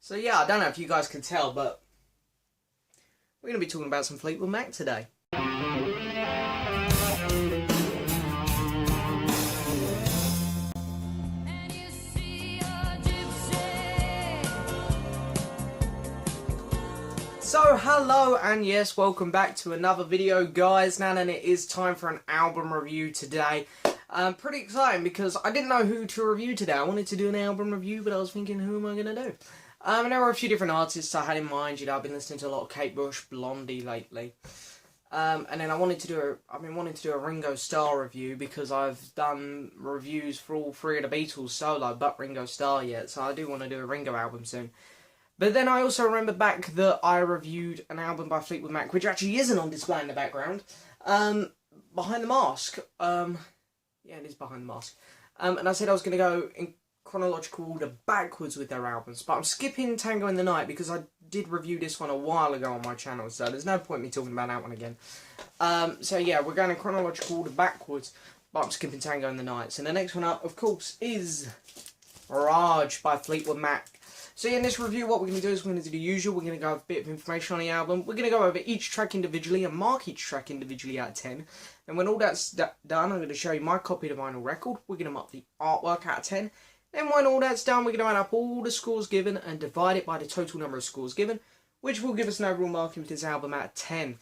So yeah, I don't know if you guys can tell, but we're going to be talking about some Fleetwood Mac today. So hello and yes, welcome back to another video, guys. Now then, it is time for an album review today. Pretty exciting because I didn't know who to review today. I wanted to do an album review, but I was thinking, who am I going to do? And there were a few different artists I had in mind. You know, I've been listening to a lot of Kate Bush, Blondie lately. And then I've been wanting to do a Ringo Starr review because I've done reviews for all three of the Beatles solo, but Ringo Starr yet. So I do want to do a Ringo album soon. But then I also remember back that I reviewed an album by Fleetwood Mac, which actually isn't on display in the background. Behind the Mask. Yeah, it is Behind the Mask. And I said I was going to go in chronological order backwards with their albums, but I'm skipping Tango in the Night because I did review this one a while ago on my channel, so there's no point me talking about that one again. So yeah, we're going in chronological order backwards, but I'm skipping Tango in the Night. So the next one up, of course, is Mirage by Fleetwood Mac. So yeah, in this review, what we're going to do is we're going to do the usual. We're going to go over a bit of information on the album. We're going to go over each track individually and mark each track individually out of 10. And when all that's done, I'm going to show you my copy of the vinyl record. We're going to mark the artwork out of 10. Then when all that's done, we're going to add up all the scores given and divide it by the total number of scores given, which will give us an overall marking for this album out of 10.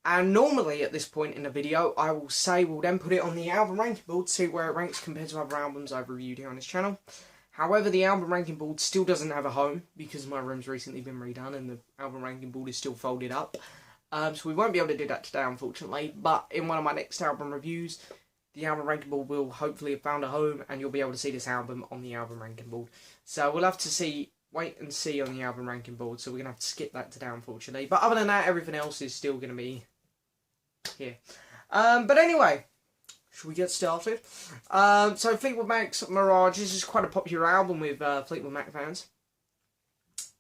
And normally at this point in the video, I will say we'll then put it on the album ranking board to see where it ranks compared to other albums I've reviewed here on this channel. However, the album ranking board still doesn't have a home because my room's recently been redone and the album ranking board is still folded up. So we won't be able to do that today, unfortunately. But in one of my next album reviews, the album ranking board will hopefully have found a home and you'll be able to see this album on the album ranking board. So we'll have to wait and see on the album ranking board. So we're going to have to skip that today, unfortunately. But other than that, everything else is still going to be here. But anyway, should we get started? So Fleetwood Mac's Mirage, this is quite a popular album with Fleetwood Mac fans.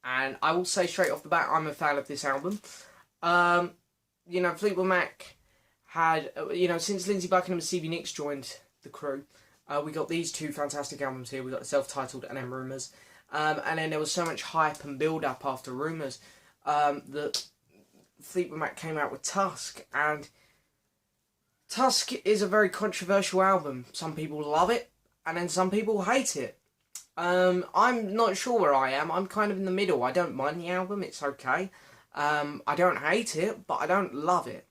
And I will say straight off the bat, I'm a fan of this album. You know, Fleetwood Mac had, since Lindsey Buckingham and Stevie Nicks joined the crew, we got these two fantastic albums here. We got the self-titled and then Rumours. And then there was so much hype and build-up after Rumours that Fleetwood Mac came out with Tusk. And Tusk is a very controversial album. Some people love it, and then some people hate it. I'm not sure where I am. I'm kind of in the middle. I don't mind the album. It's okay. I don't hate it, but I don't love it.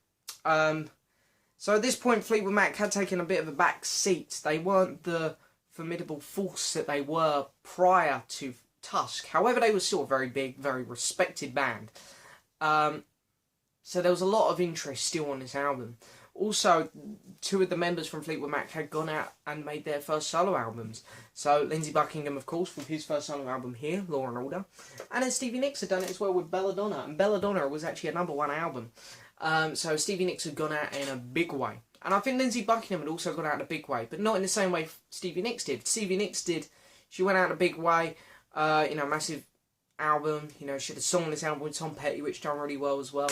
So at this point, Fleetwood Mac had taken a bit of a back seat. They weren't the formidable force that they were prior to Tusk. However, they were still a very big, very respected band. So there was a lot of interest still on this album. Also, two of the members from Fleetwood Mac had gone out and made their first solo albums. So Lindsey Buckingham, of course, with his first solo album here, Law and Order. And then Stevie Nicks had done it as well with Belladonna. And Belladonna was actually a #1 album. So Stevie Nicks had gone out in a big way. And I think Lindsey Buckingham had also gone out in a big way, but not in the same way Stevie Nicks did. Stevie Nicks did, she went out in a big way, massive album. She had a song on this album with Tom Petty, which done really well as well.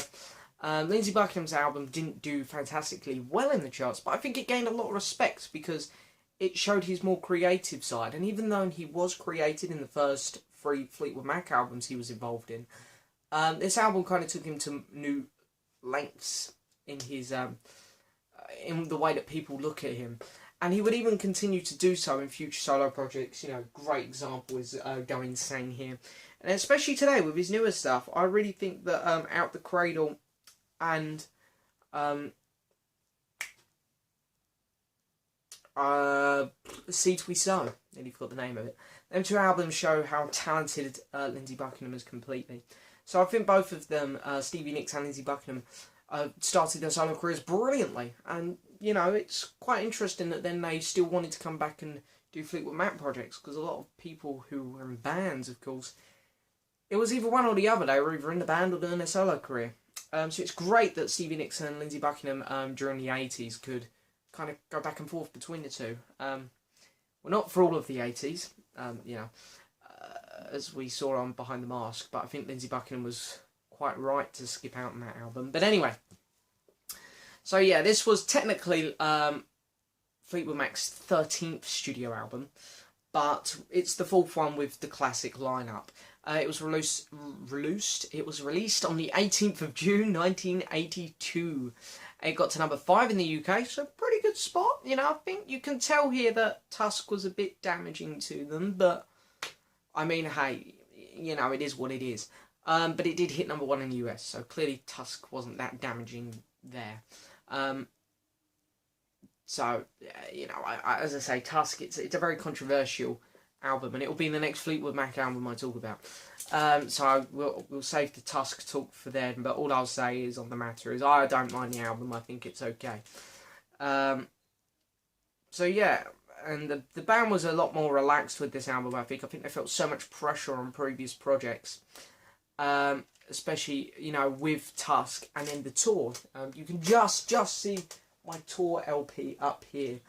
Lindsey Buckingham's album didn't do fantastically well in the charts, but I think it gained a lot of respect because it showed his more creative side. And even though he was created in the first 3 Fleetwood Mac albums he was involved in, this album kind of took him to new lengths in his in the way that people look at him. And he would even continue to do so in future solo projects. Great example is Go Insane here. And especially today with his newer stuff, I really think that Out the Cradle and Seeds We Sow, nearly forgot the name of it. Them 2 albums show how talented Lindsey Buckingham is completely. So I think both of them, Stevie Nicks and Lindsey Buckingham, started their solo careers brilliantly. And, it's quite interesting that then they still wanted to come back and do Fleetwood Mac projects, because a lot of people who were in bands, of course, it was either one or the other. They were either in the band or doing their solo career. So it's great that Stevie Nicks and Lindsey Buckingham during the 80s could kind of go back and forth between the two. Well, not for all of the 80s, as we saw on Behind the Mask, but I think Lindsey Buckingham was quite right to skip out on that album. But anyway, so yeah, this was technically Fleetwood Mac's 13th studio album. but it's the fourth one with the classic lineup. It was released on the 18th of June 1982. It got to number 5 in the UK, so pretty good spot. You know, I think you can tell here that Tusk was a bit damaging to them, but I mean, hey, you know, it is what it is. But it did hit number 1 in the US, so clearly Tusk wasn't that damaging there. So, you know, as I say, Tusk, it's a very controversial album, and it will be the next Fleetwood Mac album I talk about. So we'll save the Tusk talk for then, but all I'll say is on the matter is I don't mind the album, I think it's okay. So yeah, and the band was a lot more relaxed with this album, I think. I think they felt so much pressure on previous projects, especially, you know, with Tusk, and then the tour. You can just see my tour LP up here.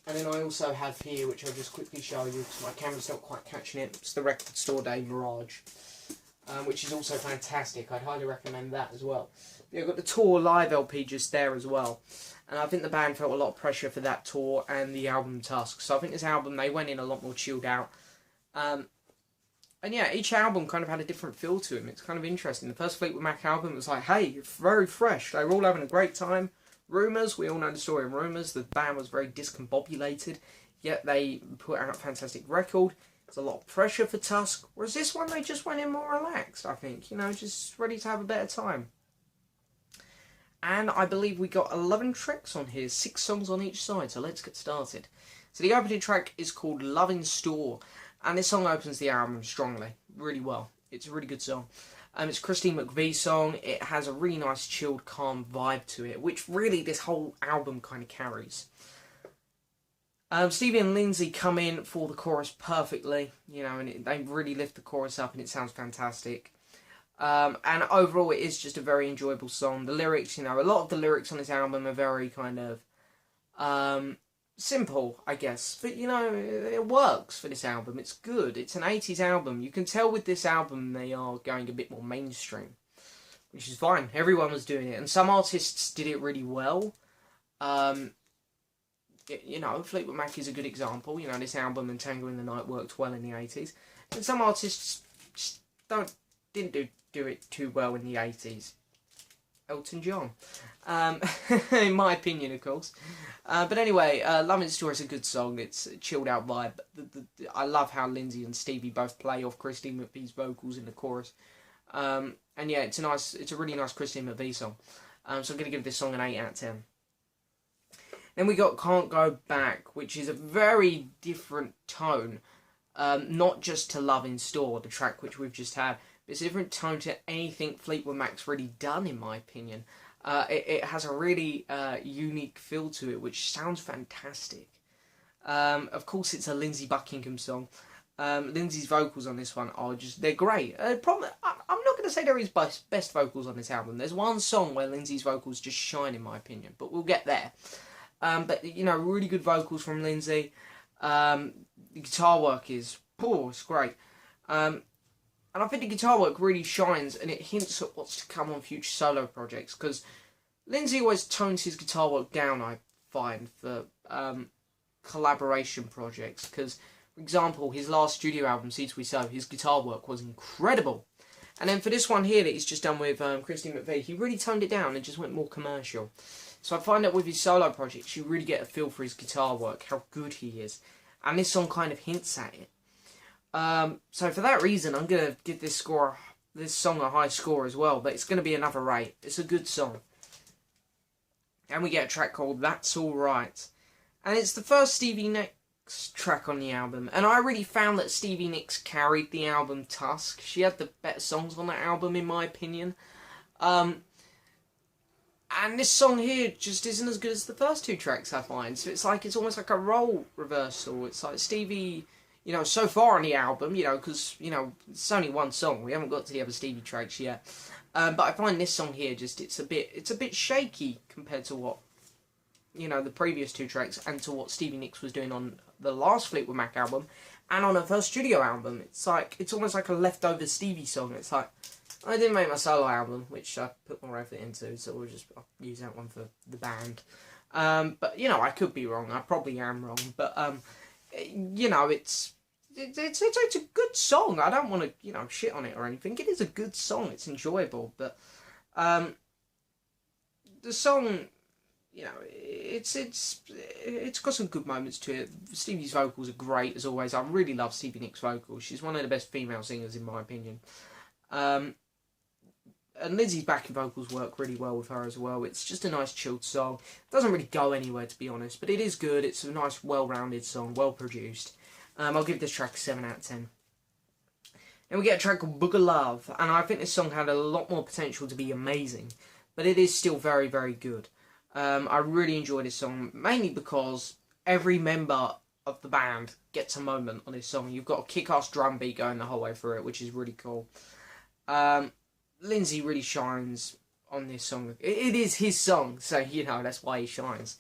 And then I also have here, which I'll just quickly show you, because my camera's not quite catching it, it's the Record Store Day Mirage, which is also fantastic. I'd highly recommend that as well. Yeah, I've got the tour live LP just there as well. And I think the band felt a lot of pressure for that tour and the album Tusk. So I think this album, they went in a lot more chilled out. And yeah, each album kind of had a different feel to them. It's kind of interesting. The first Fleetwood Mac album was like, hey, very fresh. They were all having a great time. Rumours, we all know the story of Rumours. The band was very discombobulated, yet they put out a fantastic record. There's a lot of pressure for Tusk. Whereas this one, they just went in more relaxed, I think. You know, just ready to have a better time. And I believe we got 11 tracks on here, 6 songs on each side, so let's get started. So the opening track is called Love in Store, and this song opens the album strongly, really well. It's a really good song. It's Christine McVie's song. It has a really nice, chilled, calm vibe to it, which really this whole album kind of carries. Stevie and Lindsay come in for the chorus perfectly, you know, and they really lift the chorus up, and it sounds fantastic. And overall, it is just a very enjoyable song. The lyrics, you know, a lot of the lyrics on this album are very kind of simple, I guess. But, you know, it works for this album. It's good. It's an 80s album. You can tell with this album they are going a bit more mainstream, which is fine. Everyone was doing it. And some artists did it really well. You know, Fleetwood Mac is a good example. You know, this album and Tango in the Night worked well in the 80s. And some artists just didn't do it too well in the 80s. Elton John. In my opinion, of course. But anyway, Love in Store is a good song. It's a chilled out vibe. I love how Lindsay and Stevie both play off Christine McVie's vocals in the chorus. And yeah, it's a really nice Christine McVie song. So I'm going to give this song an 8 out of 10. Then we got Can't Go Back, which is a very different tone. Not just to Love in Store, the track which we've just had. It's a different tone to anything Fleetwood Mac's really done, in my opinion. It has a really unique feel to it, which sounds fantastic. Of course, it's a Lindsey Buckingham song. Lindsay's vocals on this one are they're great. I'm not going to say they're his best vocals on this album. There's one song where Lindsay's vocals just shine, in my opinion, but we'll get there. But, you know, really good vocals from Lindsay. The guitar work is, it's great. And I think the guitar work really shines, and it hints at what's to come on future solo projects, because Lindsay always tones his guitar work down, I find, for collaboration projects, because, for example, his last studio album, Seeds We Sow, his guitar work was incredible. And then for this one here that he's just done with Christine McVie, he really toned it down and just went more commercial. So I find that with his solo projects, you really get a feel for his guitar work, how good he is. And this song kind of hints at it. So for that reason, I'm going to give this song a high score as well, but it's going to be another 8. It's a good song. And we get a track called That's Alright. And it's the first Stevie Nicks track on the album, and I really found that Stevie Nicks carried the album Tusk. She had the better songs on that album, in my opinion. And this song here just isn't as good as the first 2 tracks, I find. So it's almost like a role reversal. It's like Stevie, you know, so far on the album, you know, because, you know, it's only one song. We haven't got to the other Stevie tracks yet. But I find this song here it's a bit shaky compared to what, you know, the previous 2 tracks and to what Stevie Nicks was doing on the last Fleetwood Mac album and on her first studio album. It's almost like a leftover Stevie song. It's like, I didn't make my solo album, which I put more effort into, so I'll use that one for the band. But, you know, I could be wrong. I probably am wrong. But, you know, it's a good song. I don't want to, you know, shit on it or anything. It is a good song. It's enjoyable, but the song, you know, it's got some good moments to it. Stevie's vocals are great as always. I really love Stevie Nicks' vocals. She's one of the best female singers in my opinion. And Lindsay's backing vocals work really well with her as well. It's just a nice chilled song. It doesn't really go anywhere, to be honest, but it is good. It's a nice, well-rounded song, well-produced. I'll give this track a 7 out of 10. And we get a track called Book of Love, and I think this song had a lot more potential to be amazing, but it is still very, very good. I really enjoy this song, mainly because every member of the band gets a moment on this song. You've got a kick-ass drum beat going the whole way through it, which is really cool. Lindsay really shines on this song. It is his song, so, you know, that's why he shines.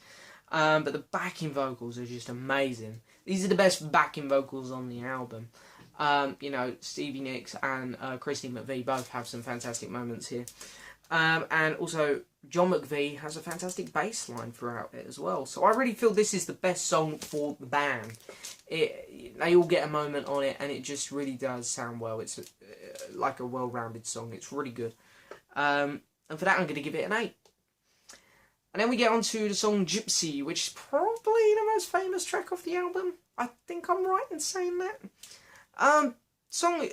But the backing vocals are just amazing. These are the best backing vocals on the album. You know, Stevie Nicks and Christine McVie both have some fantastic moments here. And also, John McVie has a fantastic bass line throughout it as well. So I really feel this is the best song for the band. They all get a moment on it, and it just really does sound well. It's like a well-rounded song. It's really good. And for that, I'm going to give it an 8. And then we get on to the song Gypsy, which is probably the most famous track off the album. I think I'm right in saying that. Song,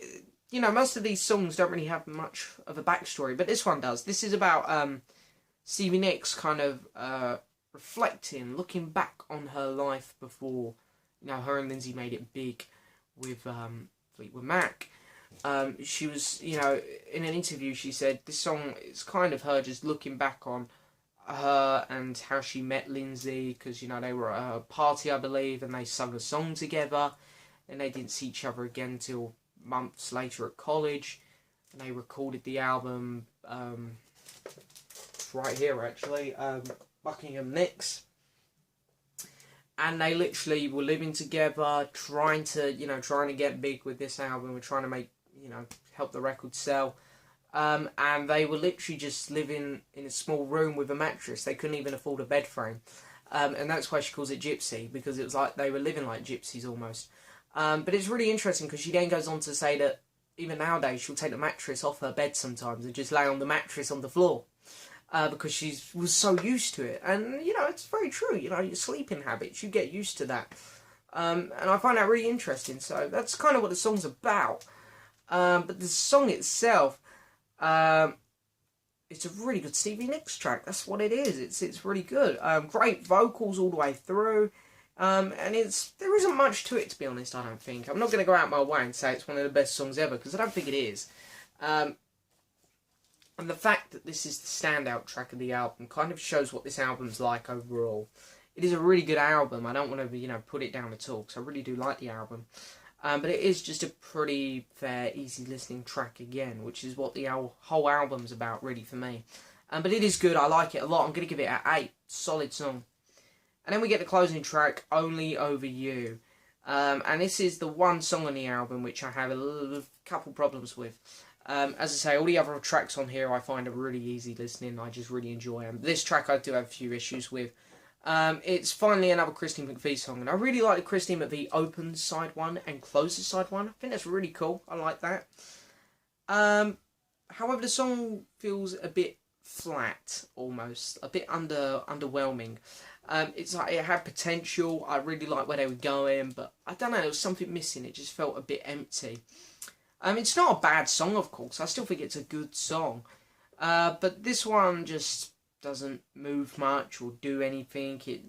you know, most of these songs don't really have much of a backstory, but this one does. This is about Stevie Nicks kind of reflecting, looking back on her life before, you know, her and Lindsay made it big with Fleetwood Mac. She was, you know, in an interview she said this song is kind of her just looking back on her and how she met Lindsay, because, you know, they were at a party, I believe, and they sung a song together, and they didn't see each other again till months later at college, and they recorded the album, it's right here actually, Buckingham Nicks, and they literally were living together, trying to get big with this album, and trying to make, you know, help the record sell. And they were literally just living in a small room with a mattress. They couldn't even afford a bed frame. And that's why she calls it Gypsy, because it was like they were living like gypsies almost. But it's really interesting because she then goes on to say that even nowadays she'll take the mattress off her bed sometimes and just lay on the mattress on the floor. Because she was so used to it. And, you know, it's very true. You know, your sleeping habits, you get used to that. And I find that really interesting. So that's kind of what the song's about. But the song itself, it's a really good Stevie Nicks track. That's what it is. It's really good. Great vocals all the way through. And there isn't much to it, to be honest, I don't think. I'm not going to go out my way and say it's one of the best songs ever, because I don't think it is. And the fact that this is the standout track of the album kind of shows what this album's like overall. It is a really good album. I don't want to, you know, put it down at all, because I really do like the album. But it is just a pretty fair, easy listening track again, which is what the whole album's about, really, for me. But it is good. I like it a lot. I'm going to give it an 8. Solid song. And then we get the closing track, Only Over You. And this is the one song on the album which I have a couple problems with. As I say, all the other tracks on here I find are really easy listening. I just really enjoy them. This track I do have a few issues with. It's finally another Christine McVie song, and I really like the Christine McVie opens side 1 and closes side 1. I think that's really cool. I like that. However, the song feels a bit flat, almost. A bit underwhelming. It's like it had potential. I really liked where they were going, but I don't know, there was something missing. It just felt a bit empty. It's not a bad song, of course. I still think it's a good song. But this one just doesn't move much or do anything. It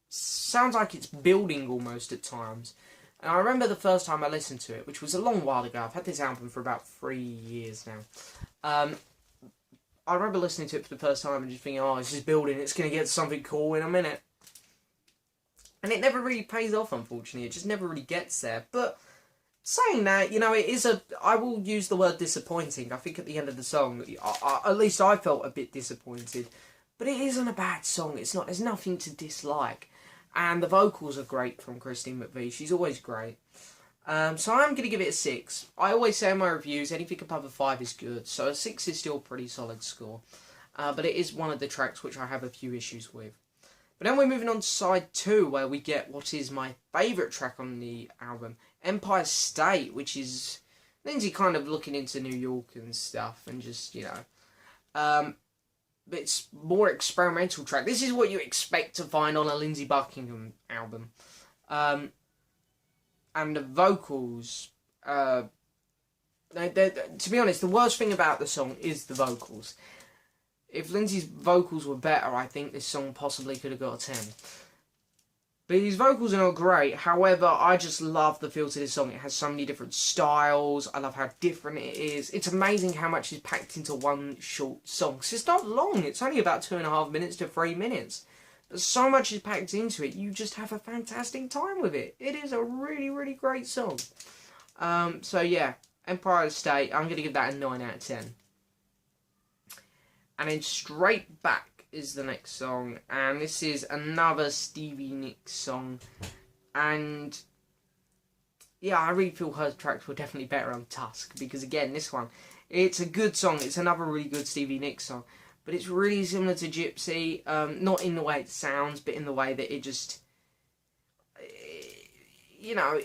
sounds like it's building almost at times. And I remember the first time I listened to it, which was a long while ago. I've had this album for about 3 years now. I remember listening to it for the first time and just thinking, oh, it's just building, it's going to get something cool in a minute. And it never really pays off, unfortunately. It just never really gets there. But saying that, you know, it is I will use the word disappointing. I think at the end of the song, at least I felt a bit disappointed. But it isn't a bad song. There's nothing to dislike. And the vocals are great from Christine McVie. She's always great. So I'm going to give it a 6. I always say in my reviews, anything above a 5 is good. So a 6 is still a pretty solid score. But it is one of the tracks which I have a few issues with. But then we're moving on to side 2, where we get what is my favourite track on the album, Empire State, which is Lindsay kind of looking into New York and stuff, and just, you know, it's more experimental track. This is what you expect to find on a Lindsey Buckingham album. And the vocals, to be honest, the worst thing about the song is the vocals. If Lindsay's vocals were better, I think this song possibly could have got a 10. But his vocals are not great. However, I just love the feel to this song. It has so many different styles. I love how different it is. It's amazing how much is packed into one short song. 'Cause it's not long. It's only about 2.5 minutes to 3 minutes. But so much is packed into it. You just have a fantastic time with it. It is a really, really great song. So yeah, Empire State. I'm going to give that a 9 out of 10. And then Straight Back is the next song, and this is another Stevie Nicks song, and yeah, I really feel her tracks were definitely better on Tusk, because again, this one, it's a good song, it's another really good Stevie Nicks song, but it's really similar to Gypsy, not in the way it sounds, but in the way that it just, you know,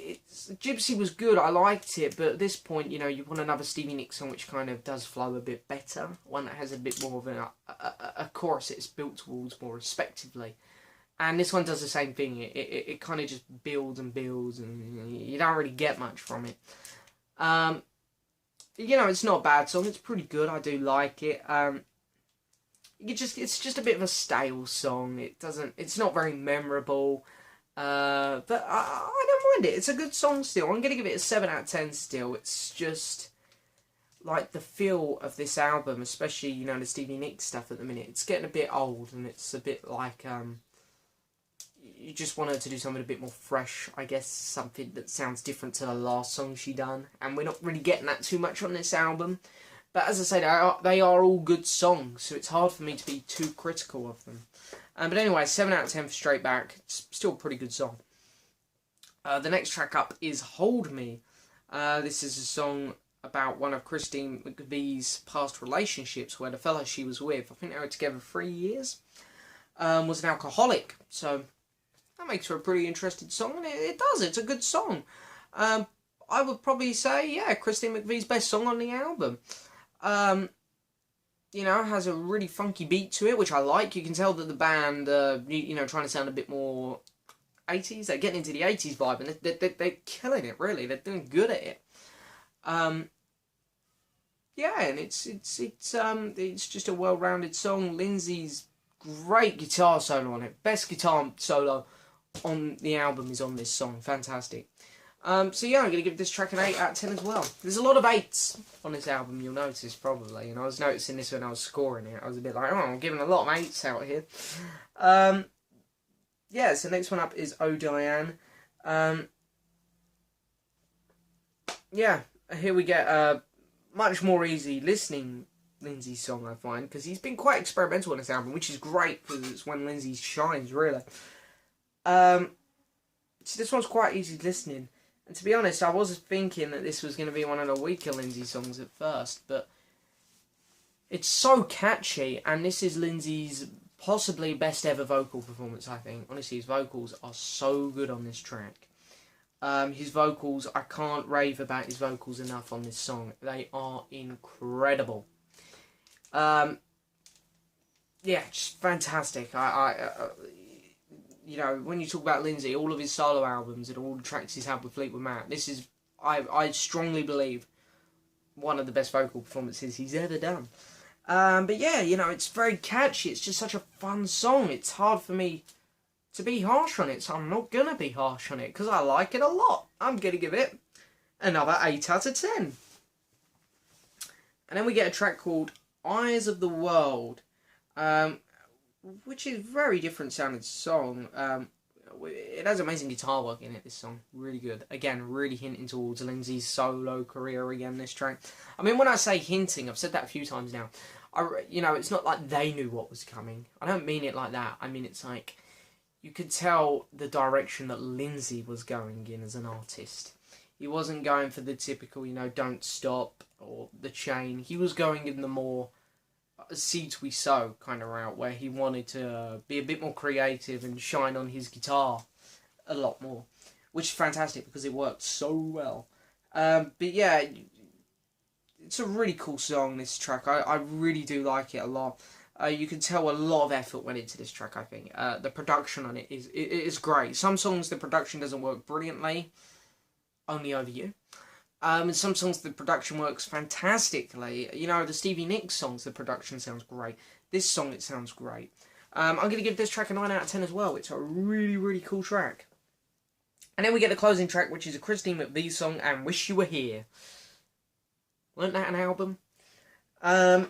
Gypsy was good, I liked it, but at this point, you know, you want another Stevie Nicks song which kind of does flow a bit better, one that has a bit more of a chorus it's built towards more respectively. And this one does the same thing, it kind of just builds and builds, and you don't really get much from it. You know, it's not a bad song, it's pretty good, I do like it. It's just a bit of a stale song, it's not very memorable. But I don't mind it. It's a good song still. I'm going to give it a 7 out of 10 still. It's just, like, the feel of this album, especially, you know, the Stevie Nicks stuff at the minute. It's getting a bit old, and it's a bit like, you just want her to do something a bit more fresh, I guess, something that sounds different to the last song she done. And we're not really getting that too much on this album. But as I say, they are all good songs, so it's hard for me to be too critical of them. But anyway, 7 out of 10 for Straight Back. It's still a pretty good song. The next track up is Hold Me. This is a song about one of Christine McVie's past relationships, where the fella she was with, I think they were together 3 years, was an alcoholic. So that makes for a pretty interesting song, and it does. It's a good song. I would probably say, yeah, Christine McVie's best song on the album. You know, has a really funky beat to it, which I like. You can tell that the band, you know, trying to sound a bit more 80s. They're getting into the 80s vibe, and they're killing it, really. They're doing good at it. Yeah, and it's just a well-rounded song. Lindsay's great guitar solo on it. Best guitar solo on the album is on this song. Fantastic. So yeah, I'm going to give this track an 8 out of 10 as well. There's a lot of 8s on this album, you'll notice, probably. And I was noticing this when I was scoring it. I was a bit like, oh, I'm giving a lot of 8s out here. Yeah, so next one up is Oh Diane. Yeah, here we get a much more easy listening Lindsay song, I find. Because he's been quite experimental on this album, which is great, because it's when Lindsay shines, really. So this one's quite easy listening. And to be honest, I was thinking that this was going to be one of the weaker Lindsay songs at first, but it's so catchy, and this is Lindsay's possibly best ever vocal performance, I think. Honestly, his vocals are so good on this track. His vocals, I can't rave about his vocals enough on this song. They are incredible. Yeah, just fantastic. You know, when you talk about Lindsay, all of his solo albums and all the tracks he's had with Fleetwood Mac, this is, I strongly believe, one of the best vocal performances he's ever done. But yeah, you know, it's very catchy. It's just such a fun song. It's hard for me to be harsh on it, so I'm not going to be harsh on it, because I like it a lot. I'm going to give it another 8 out of 10. And then we get a track called Eyes of the World, which is a very different sounding song. It has amazing guitar work in it, this song. Really good. Again, really hinting towards Lindsay's solo career again, this track. I mean, when I say hinting, I've said that a few times now. You know, it's not like they knew what was coming. I don't mean it like that. I mean, it's like, you could tell the direction that Lindsay was going in as an artist. He wasn't going for the typical, you know, Don't Stop or The Chain. He was going in the more Seeds We Sow kind of route, where he wanted to be a bit more creative and shine on his guitar a lot more, which is fantastic because it worked so well. But yeah, it's a really cool song, this track. I really do like it a lot. You can tell a lot of effort went into this track, I think. The production on it is great. Some songs the production doesn't work brilliantly, Only Over You. And some songs the production works fantastically. You know, the Stevie Nicks songs, the production sounds great. This song, it sounds great. I'm going to give this track a 9 out of 10 as well. It's a really, really cool track. And then we get the closing track, which is a Christine McVie song, and Wish You Were Here. Weren't that an album? Yeah,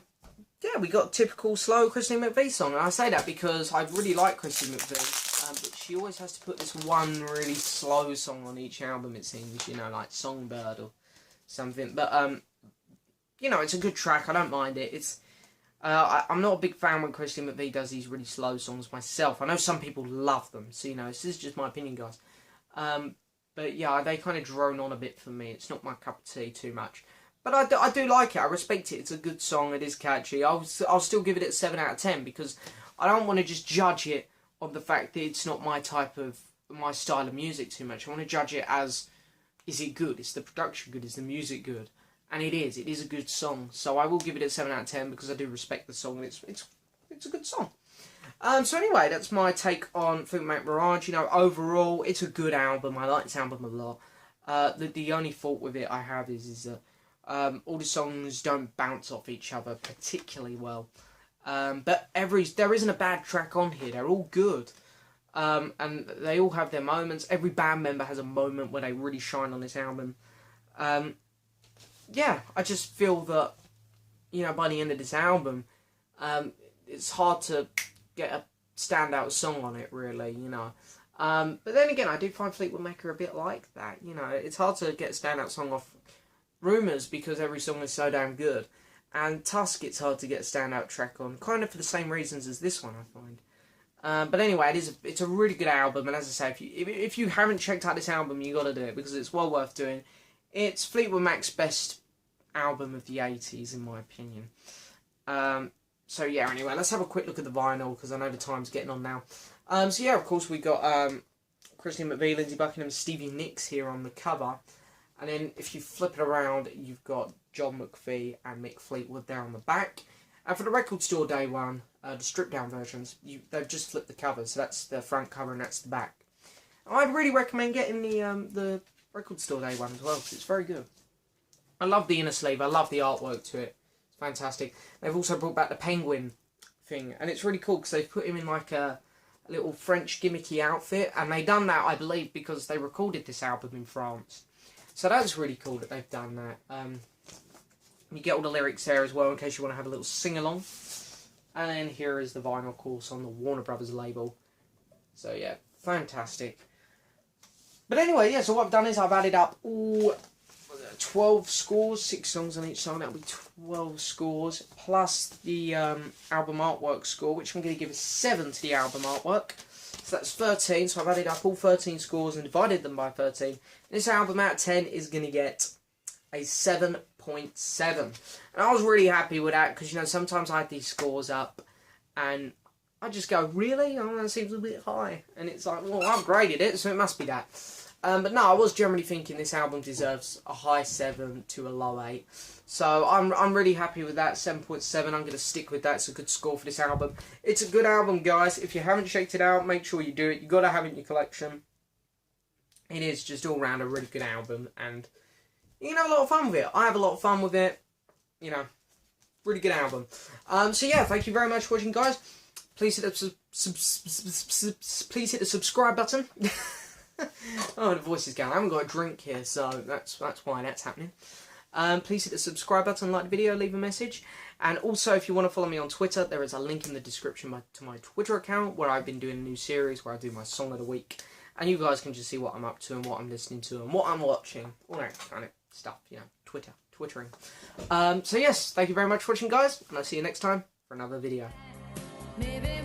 we got a typical slow Christine McVie song. And I say that because I really like Christine McVie, but she always has to put this one really slow song on each album, it seems, you know, like Songbird or something. But, you know, it's a good track. I don't mind it. It's I'm not a big fan when Christine McVie does these really slow songs myself. I know some people love them, so, you know, this is just my opinion, guys. But, yeah, they kind of drone on a bit for me. It's not my cup of tea too much. But I do like it. I respect it. It's a good song. It is catchy. I'll still give it a 7 out of 10 because I don't want to just judge it on the fact that it's not my style of music too much. I want to judge it as, is it good? Is the production good? Is the music good? And it is. It is a good song. So I will give it a 7 out of 10 because I do respect the song. And it's a good song. So anyway, that's my take on Feetwood Mac Mirage. You know, overall, it's a good album. I like this album a lot. The only fault with it I have is that all the songs don't bounce off each other particularly well. But there isn't a bad track on here. They're all good. And they all have their moments. Every band member has a moment where they really shine on this album. Yeah, I just feel that, you know, by the end of this album, it's hard to get a standout song on it, really, you know. But then again, I do find Fleetwood Mac are a bit like that, you know. It's hard to get a standout song off Rumours because every song is so damn good. And Tusk, it's hard to get a standout track on, kind of for the same reasons as this one, I find. But anyway, it's a really good album, and as I say, if you haven't checked out this album, you got to do it, because it's well worth doing. It's Fleetwood Mac's best album of the 80s, in my opinion. So yeah, anyway, let's have a quick look at the vinyl, because I know the time's getting on now. So yeah, of course, we got Christine McVie, Lindsey Buckingham, Stevie Nicks here on the cover. And then if you flip it around, you've got John McVie and Mick Fleetwood there on the back. And for the record store day one, the stripped down versions, they've just flipped the cover. So that's the front cover and that's the back. I'd really recommend getting the record store day one as well, because it's very good. I love the inner sleeve. I love the artwork to it. It's fantastic. They've also brought back the penguin thing. And it's really cool because they've put him in like a little French gimmicky outfit. And they done that, I believe, because they recorded this album in France. So that's really cool that they've done that. You get all the lyrics there as well in case you want to have a little sing-along. And then here is the vinyl course on the Warner Brothers label. So yeah, fantastic. But anyway, yeah, so what I've done is I've added up all 12 scores, 6 songs on each song. That'll be 12 scores, plus the album artwork score, which I'm going to give a 7 to the album artwork. So that's 13, so I've added up all 13 scores and divided them by 13. This album out of 10 is going to get a 7.7. And I was really happy with that, because, you know, sometimes I had these scores up, and I just go, really? Oh, that seems a bit high. And it's like, well, I've graded it, so it must be that. But no, I was generally thinking this album deserves a high 7 to a low 8. So I'm really happy with that, 7.7. I'm going to stick with that. It's a good score for this album. It's a good album, guys. If you haven't checked it out, make sure you do it. You've got to have it in your collection. It is just all round a really good album, and you can have a lot of fun with it. I have a lot of fun with it. You know, really good album. So yeah, thank you very much for watching, guys. Please hit the subscribe button. Oh, the voice is going. I haven't got a drink here, so that's why that's happening. Please hit the subscribe button, like the video, leave a message. And also, if you want to follow me on Twitter, there is a link in the description to my Twitter account, where I've been doing a new series where I do my song of the week. And you guys can just see what I'm up to and what I'm listening to and what I'm watching. All that kind of stuff, you know, Twittering. So yes, thank you very much for watching, guys. And I'll see you next time for another video. Maybe